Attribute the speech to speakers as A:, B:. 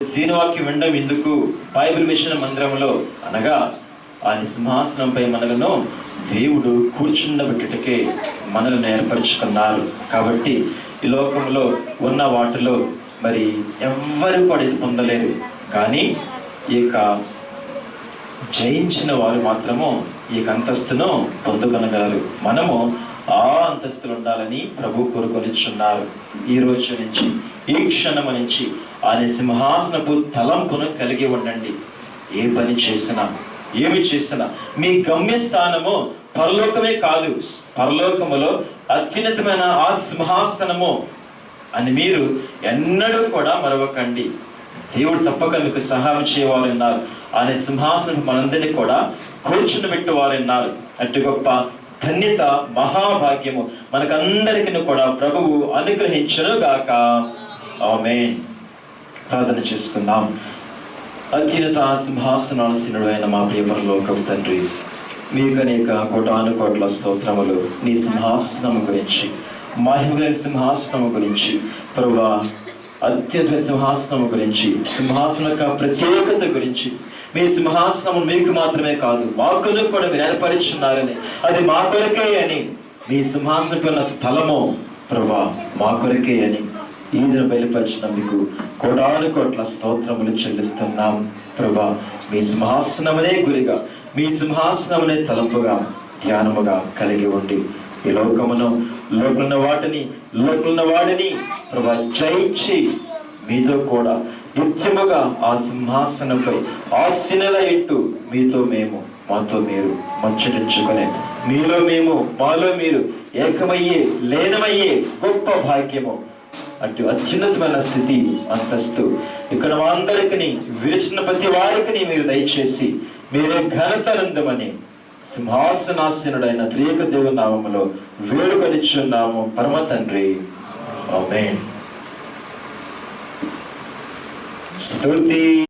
A: దీని వాక్యం వినడం ఎందుకు? బైబిల్ మిషన్ మందిరంలో అనగా ఆయన సింహాసనంపై మనలను దేవుడు కూర్చుండబెట్టుటకే మనలను ఏర్పరచుకున్నారు. కాబట్టి ఈ లోకంలో ఉన్న వాటిలో మరి ఎవ్వరు కూడా ఇది పొందలేరు. కానీ ఈ యొక్క జయించిన వారు మాత్రము ఈ అంతస్తును పొందుకొనగలరు. మనము ఆ అంతస్తులు ఉండాలని ప్రభు కోరుకొనిచున్నారు. ఈ రోజు నుంచి, ఈ క్షణం నుంచి ఆయన సింహాసనపు తలంపును కలిగి ఉండండి. ఏ పని చేసినా, ఏమి చేసినా మీ గమ్యస్థానము పరలోకమే కాదు, పరలోకములో అత్యున్నతమైన ఆ సింహాసనము అని మీరు ఎన్నడూ కూడా మరవకండి. దేవుడు తప్పక మీకు సహాయం చేయవారు ఉన్నారు. ఆయన సింహాసనం మనందరినీ కూడా కూర్చుని పెట్టేవారు ఉన్నారు. అటు గొప్ప ధన్యత, మహాభాగ్యము మనకందరికీ కూడా ప్రభువు అనుగ్రహించును గాక. ఆమేన్. ప్రార్థన చేసుకుందాం. అత్యున్నత సింహాసనాసీనుడు అయిన మా ప్రియ పరలోకపు తండ్రి, మీకు అనేక కోటాను కోట్ల స్తోత్రములు. నీ సింహాసనము గురించి, మహిమగల సింహాసనము గురించి ప్రభువా, అత్యంత సింహాసనము గురించి, సింహాసనం యొక్క ప్రత్యేకత గురించి, మీ సింహాసనము మీకు మాత్రమే కాదు మాకును కూడా మీరు ఏర్పరిచున్నారని, అది మా కొరకే అని, మీ సింహాసనకు ఉన్న స్థలము ప్రభువా మా కొరకే అని ఈ దిన బయలుపరిచిన మీకు కోటాను కోట్ల స్తోత్రములు చెల్లిస్తున్నాం. ప్రభువా, మీ సింహాసనమునే గురిగా, మీ సింహాసనమునే తలంపుగా, ధ్యానముగా కలిగి ఉండి ఈ లోకమును, లోకలున్న వాటిని, లోకలున్న వాడిని ప్రభువా జయించి మీతో కూడా నిత్యముగా ఆ సింహాసనంపై ఆసీనుల ఇంటూ మీతో మేము, మాతో మీరు మచ్చరించుకునే, మీలో మేము, మాలో మీరు ఏకమయ్యే, లీనమయ్యే గొప్ప భాగ్యము, అటు అత్యున్నతమైన స్థితి, అంతస్తు ఇక్కడ మా అందరికీ విరిచిన ప్రతి వారికి మీరు దయచేసి మీరే ఘనతనందమని సింహాసనాసీనుడైన త్రియేక దేవుని నామములో వేడుకొనిచున్నాము పరమ తండ్రి. ఆమేన్. స్తుతి.